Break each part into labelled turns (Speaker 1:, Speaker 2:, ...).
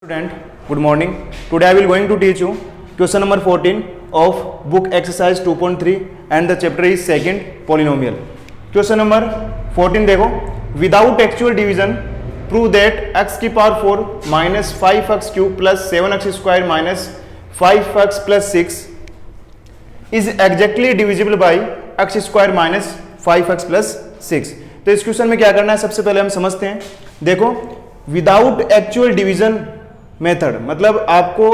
Speaker 1: Student, good morning. Today I will going to teach you question number 14 of book exercise 2.3 and the chapter is second polynomial. Question number 14 देखो, without actual division prove that x की power 4 minus 5x cube plus 7x square minus 5x plus 6 is exactly divisible by x square minus 5x plus 6. तो इस question में क्या करना है, सबसे पहले हम समझते हैं. देखो, विदाउट एक्चुअल डिवीजन मेथड मतलब आपको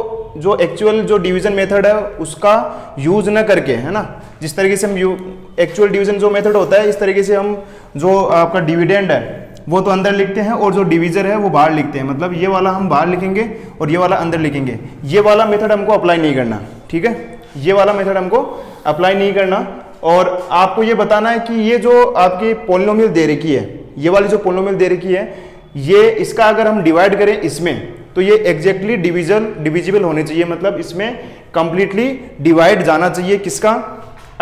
Speaker 1: जो एक्चुअल जो डिवीजन मेथड है उसका यूज न करके, है ना, जिस तरीके से हम एक्चुअल डिवीजन जो मेथड होता है इस तरीके से हम जो आपका डिविडेंड है वो तो अंदर लिखते हैं और जो डिवीजर है वो बाहर लिखते हैं. मतलब ये वाला हम बाहर लिखेंगे और ये वाला अंदर लिखेंगे. ये वाला मेथड हमको अप्लाई नहीं करना, ठीक है, ये वाला मेथड हमको अप्लाई नहीं करना. और आपको ये बताना है कि ये जो आपकी पॉलिनोमियल दे रखी है, ये वाली जो पॉलिनोमियल दे रखी है, ये इसका अगर हम डिवाइड करें इसमें तो ये एग्जैक्टली डिविजिबल होने चाहिए. मतलब इसमें कंप्लीटली डिवाइड जाना चाहिए किसका,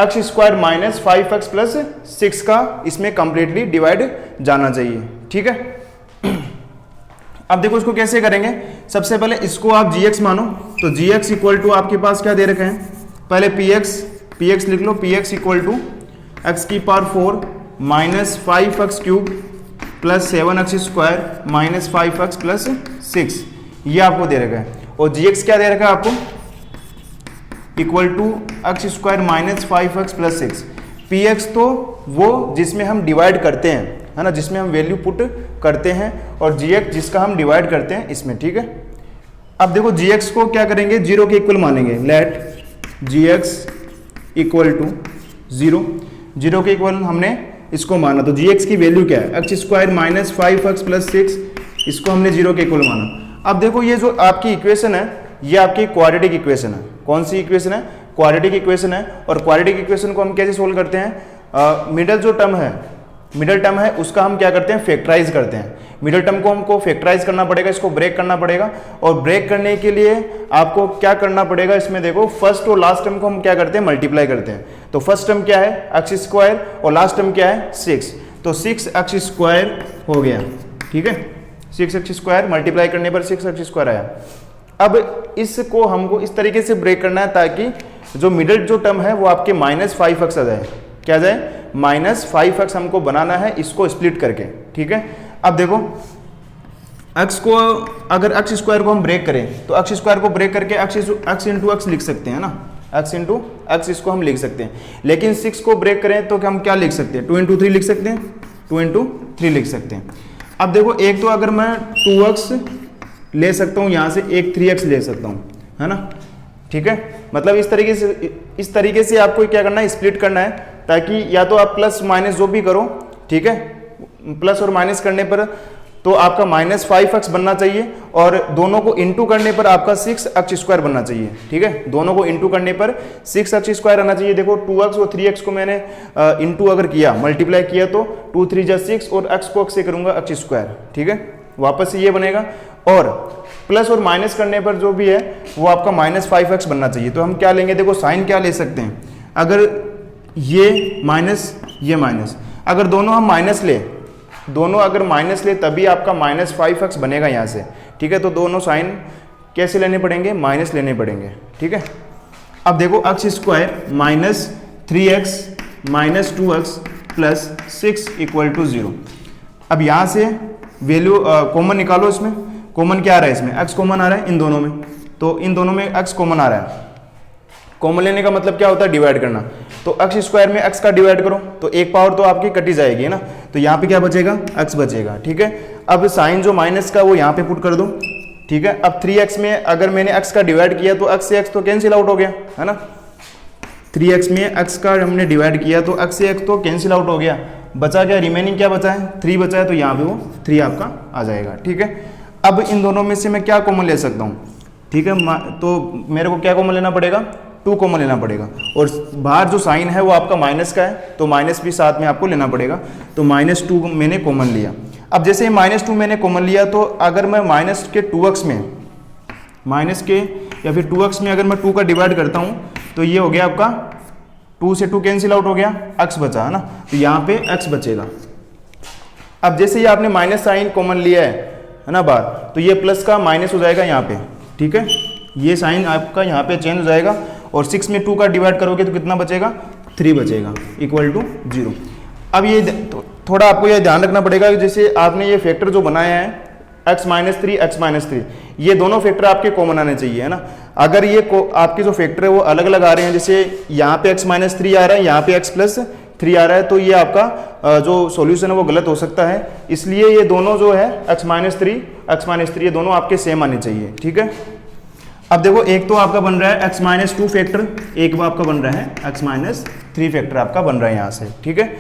Speaker 1: x square minus 5x plus 6 का इसमें कंप्लीटली डिवाइड जाना चाहिए, ठीक है. अब देखो इसको कैसे करेंगे. सबसे पहले इसको आप gx मानो, तो gx इक्वल टू आपके पास क्या दे रखे हैं, पहले px लिख लो. px इक्वल टू एक्स की power 4 minus 5x cube plus 7x square minus 5x plus 6, ये आपको दे रखा है. और gx क्या दे रखा है आपको, equal to X square minus 5x plus 6. px तो वो जिसमें हम डिवाइड करते हैं, है ना, जिसमें हम वैल्यू पुट करते हैं, और gx जिसका हम डिवाइड करते हैं इसमें, ठीक है. अब देखो gx को क्या करेंगे, 0 के इक्वल मानेंगे. लेट gx इक्वल टू 0 के इक्वल हमने इसको माना, तो gx की वैल्यू क्या है, x square minus 5x plus 6, इसको हमने 0 के इक्वल माना. अब देखो ये जो आपकी इक्वेशन है ये आपकी क्वाड्रेटिक इक्वेशन है. कौन सी इक्वेशन है, क्वाड्रेटिक इक्वेशन है. और क्वाड्रेटिक इक्वेशन को हम कैसे सोल्व करते हैं, मिडल जो टर्म है उसका हम क्या करते हैं, फैक्टराइज करते हैं. मिडल टर्म को हमको फैक्टराइज करना पड़ेगा, इसको ब्रेक करना पड़ेगा. और ब्रेक करने के लिए आपको क्या करना पड़ेगा, इसमें देखो फर्स्ट और लास्ट टर्म को हम क्या करते हैं, मल्टीप्लाई करते हैं. तो फर्स्ट टर्म क्या है, एक्स स्क्वायर, और लास्ट टर्म क्या है, 6. तो 6x स्क्वायर हो गया, ठीक है. 6x स्क्वायर मल्टीप्लाई करने पर 6x स्क्वायर आया. अब इसको हमको इस तरीके से ब्रेक करना है ताकि जो मिडिल जो टर्म है वो आपके माइनस 5x आ जाए. क्या जाए, माइनस 5x हमको बनाना है इसको स्प्लिट करके, ठीक है. अब देखो x को अगर x स्क्वायर को हम ब्रेक करें तो x स्क्वायर को ब्रेक करके x इंटू एक्स लिख सकते हैं ना, x इंटू एक्स इसको हम लिख सकते हैं. लेकिन 6 को ब्रेक करें तो हम क्या लिख सकते हैं, 2 इंटू 3 लिख सकते हैं, 2 इंटू 3 लिख सकते हैं. अब देखो एक तो अगर मैं 2x ले सकता हूँ यहाँ से, एक 3x ले सकता हूँ, है ना, ठीक है. मतलब इस तरीके से आपको क्या करना है, स्प्लिट करना है, ताकि या तो आप प्लस माइनस जो भी करो, ठीक है, प्लस और माइनस करने पर तो आपका माइनस 5x बनना चाहिए, और दोनों को इंटू करने पर आपका 6x स्क्वायर बनना चाहिए, ठीक है. दोनों को इंटू करने पर 6x स्क्वायर आना चाहिए. देखो 2x और 3x को मैंने इंटू अगर किया, मल्टीप्लाई किया, तो 2 3 जा 6 और x को x से करूंगा x स्क्वायर, ठीक है. वापस से ये बनेगा. और प्लस और माइनस करने पर जो भी है वो आपका माइनस 5x बनना चाहिए. तो हम क्या लेंगे, देखो साइन क्या ले सकते हैं, अगर ये माइनस ये माइनस, अगर दोनों हम माइनस ले तभी आपका माइनस 5x बनेगा यहाँ से, ठीक है. तो दोनों साइन कैसे लेने पड़ेंगे, माइनस लेने पड़ेंगे, ठीक है. अब देखो X square minus 3x minus 2x plus 6 equal to 0. अब यहाँ से वैल्यू कॉमन निकालो. इसमें कॉमन क्या आ रहा है, इसमें x कॉमन आ रहा है इन दोनों में, तो इन दोनों में x कॉमन आ रहा है. कॉमन लेने का मतलब क्या होता है, डिवाइड करना. तो x स्क्वायर में x का डिवाइड करो तो एक पावर तो आपकी कटी जाएगी, है ना. तो यहाँ पे क्या बचेगा, x बचेगा, ठीक है. अब साइन जो माइनस का वो यहाँ पे पुट कर दो, ठीक है. अब 3x में अगर मैंने x का डिवाइड किया तो x से x तो कैंसिल आउट हो गया, है ना. 3x में x का हमने डिवाइड किया तो x से x तो कैंसिल आउट हो गया. बचा क्या, रिमेनिंग क्या बचा है, 3 बचा है, तो यहाँ पे वो 3 आपका आ जाएगा, ठीक है. अब इन दोनों में से मैं क्या कॉमन ले सकता हूँ, ठीक है. तो मेरे को क्या कॉमन लेना पड़ेगा, 2 कॉमन लेना पड़ेगा. और बाहर जो साइन है वो आपका माइनस का है, तो माइनस भी साथ में आपको लेना पड़ेगा. तो -2 मैंने कॉमन लिया. अब जैसे -2 मैंने कॉमन लिया तो अगर मैं माइनस के 2x में, माइनस के या फिर 2x में अगर मैं 2 का डिवाइड करता हूँ तो ये हो गया आपका 2 से 2 कैंसिल आउट हो गया, x बचा, है ना. तो यहाँ पे x बचेगा. अब जैसे ही आपने माइनस साइन कॉमन लिया है ना बाहर, तो ये प्लस का माइनस हो जाएगा यहाँ पे, ठीक है, ये साइन आपका यहाँ पे चेंज हो जाएगा और 6 में 2 का डिवाइड करोगे तो कितना बचेगा, 3 बचेगा इक्वल टू 0। अब ये थोड़ा आपको ये ध्यान रखना पड़ेगा कि जैसे आपने ये फैक्टर जो बनाया है x माइनस 3, ये दोनों फैक्टर आपके कॉमन आने चाहिए, है ना। अगर ये आपके जो फैक्टर है वो अलग अलग आ रहे हैं, जैसे यहाँ पे x माइनस 3 आ रहा है, यहाँ पे x प्लस 3 आ रहा है, तो ये आपका जो सॉल्यूशन है वो गलत हो सकता है। इसलिए ये दोनों जो है x माइनस 3 ये दोनों आपके सेम आने चाहिए, ठीक है। अब देखो एक तो आपका बन रहा है x माइनस 2 फैक्टर, एक आपका बन रहा है x माइनस 3 फैक्टर आपका बन रहा है यहाँ से, ठीक है।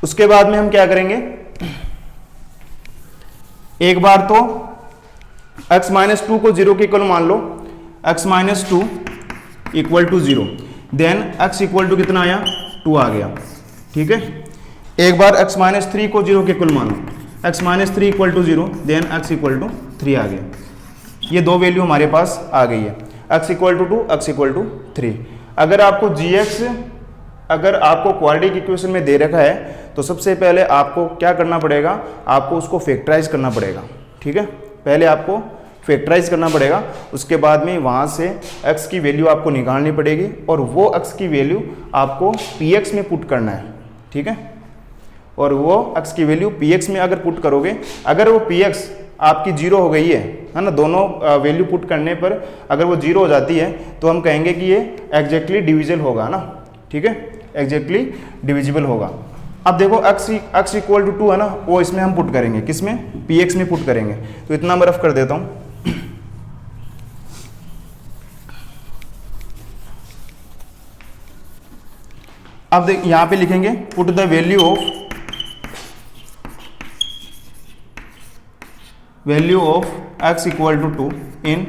Speaker 1: उसके बाद में हम क्या करेंगे, एक बार तो x माइनस 2 को 0 के इक्वल मान लो, x minus 2 equal to 0, then x equal to कितना आया, 2 आ गया, ठीक है। एक बार x माइनस 3 को 0 के इक्वल मानो, x minus 3 equal to 0, then x equal to 3 आ गया। ये दो वैल्यू हमारे पास आ गई है, x equal to 2, x equal to 3। अगर आपको gx अगर आपको क्वाड्रेटिक इक्वेशन में दे रखा है तो सबसे पहले आपको क्या करना पड़ेगा, आपको उसको फैक्टराइज करना पड़ेगा, ठीक है। पहले आपको फैक्टराइज करना पड़ेगा, उसके बाद में वहाँ से x की वैल्यू आपको निकालनी पड़ेगी और वो x की वैल्यू आपको px में पुट करना है, ठीक है। और वो x की वैल्यू px में अगर पुट करोगे, अगर वो px आपकी 0 हो गई है ना, दोनों वैल्यू पुट करने पर अगर वो 0 हो जाती है तो हम कहेंगे कि ये एग्जैक्टली डिविजिबल होगा ना, ठीक है, एग्जैक्टली डिविजिबल होगा। अब देखो x इक्वल टू 2 है ना, वो इसमें हम पुट करेंगे, किसमें, px में पुट करेंगे। तो इतना मैं रफ कर देता हूं, अब देख यहां पे लिखेंगे put the value of x equal to 2 in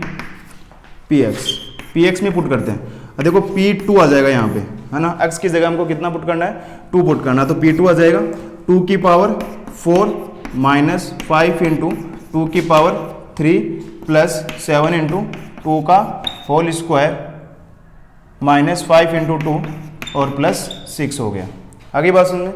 Speaker 1: px में पुट करते हैं। देखो p2 आ जाएगा यहाँ पे, है ना, x की जगह हमको कितना पुट करना है, 2 पुट करना है, तो p2 आ जाएगा 2 की पावर 4 माइनस 5 इंटू 2 की पावर 3 प्लस 7 इंटू 2 का होल स्क्वायर माइनस 5 इंटू 2 और प्लस 6 हो गया। आगे बात सुन,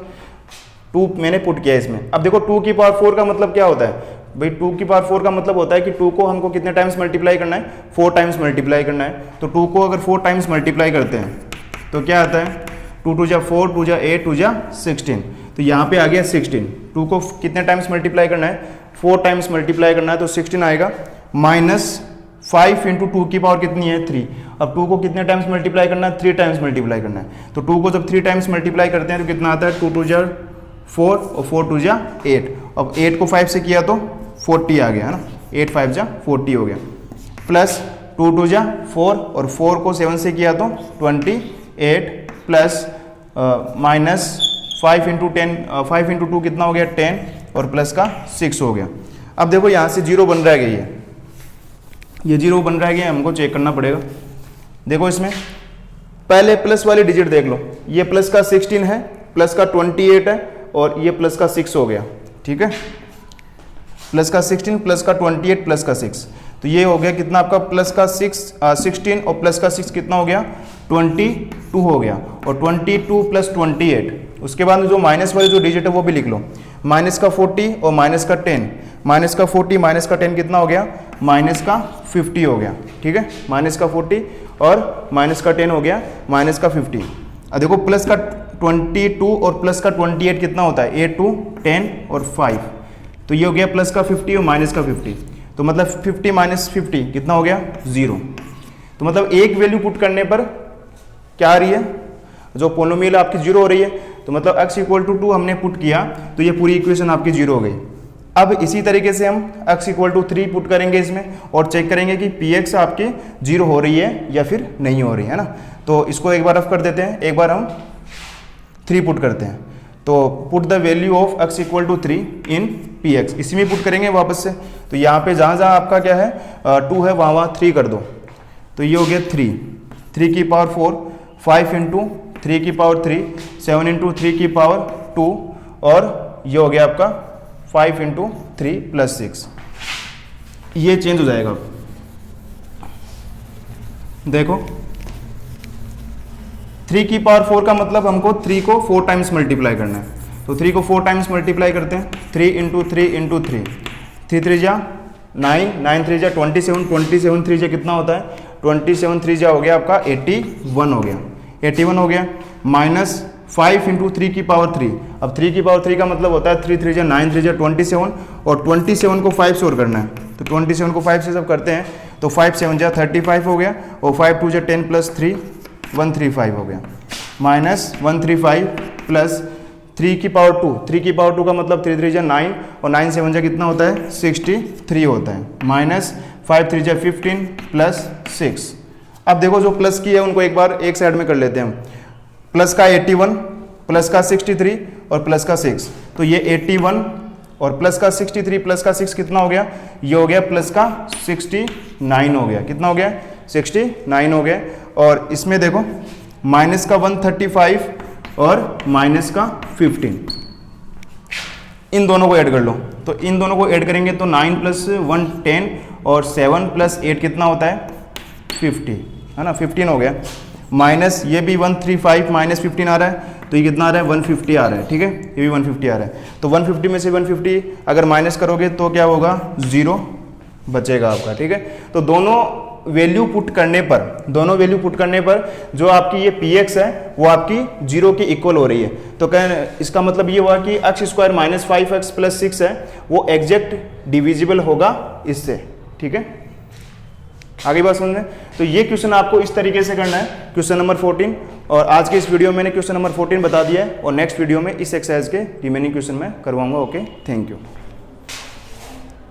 Speaker 1: 2 मैंने पुट किया इसमें। अब देखो 2 की पावर 4 का मतलब क्या होता है भाई, 2 की पावर 4 का मतलब होता है कि 2 को हमको कितने टाइम्स मल्टीप्लाई करना है, 4 टाइम्स मल्टीप्लाई करना है। तो 2 को अगर 4 टाइम्स मल्टीप्लाई करते हैं तो क्या आता है, 2 2 जा 4, 2 जा 8, 2 जा 16, तो यहाँ पे आ गया 16। 2 को कितने टाइम्स मल्टीप्लाई करना है, 4 टाइम्स मल्टीप्लाई करना है, तो 16 आएगा, माइनस 5 इंटू 2 की पावर कितनी है, 3। अब 2 को कितने टाइम्स मल्टीप्लाई करना है, 3 टाइम्स मल्टीप्लाई करना है। तो 2 को जब 3 टाइम्स मल्टीप्लाई करते हैं तो कितना आता है, 2 2 जा 4 और 4 2 जा 8। अब 8 को 5 से किया तो 40 आ गया, है ना, 8 5 जा 40 हो गया, प्लस 2 2 जा 4 और 4 को 7 से किया तो 28 प्लस माइनस 5 इंटू 10, 5 इंटू 2 कितना हो गया, 10 और प्लस का 6 हो गया। अब देखो यहाँ से 0 बन रहा है, ये 0 बन रहा है, हमको चेक करना पड़ेगा। देखो इसमें पहले प्लस वाली डिजिट देख लो, ये प्लस का 16 है, प्लस का 28 है और ये प्लस का 6 हो गया, ठीक है। प्लस का 16 प्लस का 28 प्लस का 6, तो ये हो गया कितना आपका, प्लस का 16 और प्लस का 6 कितना हो गया, 22 हो गया। और 22 प्लस 28, उसके बाद जो माइनस वाली जो डिजिट है वो भी लिख लो, माइनस का 40 और माइनस का 10, माइनस का 40 माइनस का 10 कितना हो गया, माइनस का 50 हो गया, ठीक है। माइनस का 40 और माइनस का 10 हो गया, माइनस का 50। अब देखो प्लस का 22 और प्लस का 28 कितना होता है, 8 2 10 और 5, तो ये हो गया प्लस का 50 और माइनस का 50, तो मतलब 50 माइनस 50 कितना हो गया, 0। तो मतलब एक वैल्यू पुट करने पर क्या आ रही है, जो पोलिनोमियल आपकी 0 हो रही है, तो मतलब x इक्वल टू 2 हमने पुट किया तो ये पूरी इक्वेशन आपकी 0 हो गई। अब इसी तरीके से हम x इक्वल टू 3 पुट करेंगे इसमें और चेक करेंगे कि px आपकी 0 हो रही है या फिर नहीं हो रही है ना। तो इसको एक बार रफ कर देते हैं, एक बार हम 3 पुट करते हैं। तो put the value of x equal to 3 in px, इसी में पुट करेंगे वापस से। तो यहाँ पे जहाँ जहाँ आपका क्या है 2 है वहाँ 3 कर दो, तो ये हो गया 3 की पावर 4, 5 इंटू 3 की पावर 3, 7 इंटू 3 की पावर 2 और ये हो गया आपका 5 इंटू 3 प्लस 6। ये चेंज हो जाएगा। देखो 3 की पावर 4 का मतलब हमको 3 को 4 टाइम्स मल्टीप्लाई करना है, तो 3 को 4 टाइम्स मल्टीप्लाई करते हैं, 3 इंटू 3 इंटू 3, 3 3 जा 9 3 जा 27, 27 3 जा कितना होता है, 27 3 जा हो गया आपका 81 हो गया, 81 हो गया। माइनस 5 इंटू 3 की पावर 3, अब 3 की पावर 3 का मतलब होता है 3 3 जा 9 3 जा 27, और 27 को 5 से और करना है, तो 27 को 5 से जब करते हैं तो 5 7 जा 35 हो गया, और 5 2 जा 10 प्लस 3 135 हो गया, माइनस 135 प्लस 3 की पावर 2, 3 की पावर 2 का मतलब 3 3 जा 9, और 9 7 जा कितना होता है 63 होता है, माइनस 5 3 जा 15 प्लस 6। अब देखो जो प्लस की है उनको एक बार एक साइड में कर लेते हैं हम, प्लस का 81, प्लस का 63 और प्लस का 6, तो ये 81 और प्लस का 63 प्लस का 6 कितना हो गया, ये हो गया प्लस का 69 हो गया, कितना हो गया 69 हो गया। और इसमें देखो माइनस का 135 और माइनस का 15, इन दोनों को ऐड कर लो, तो इन दोनों को ऐड करेंगे तो 9 प्लस 1 10 और 7 प्लस 8 कितना होता है 50, है ना, 15 हो गया। माइनस ये भी 135 माइनस 15 आ रहा है, तो ये कितना आ रहा है 150 आ रहा है, ठीक है, ये भी 150 आ रहा है। तो 150 में से 150 अगर माइनस करोगे तो क्या होगा 0 बचेगा आपका, ठीक है। तो दोनों वैल्यू पुट करने पर जो आपकी ये px है वो आपकी 0 के इक्वल हो रही है, तो इसका मतलब ये हुआ कि x square minus 5x plus 6 है वो एग्जैक्ट डिविजिबल होगा इससे, ठीक है। आगे बात समझ में, तो ये क्वेश्चन आपको इस तरीके से करना है, क्वेश्चन नंबर 14। और आज के इस वीडियो में मैंने क्वेश्चन नंबर 14 बता दिया है, और नेक्स्ट वीडियो में इस एक्सरसाइज के रिमेनिंग क्वेश्चन में करवाऊंगा। Okay, thank you.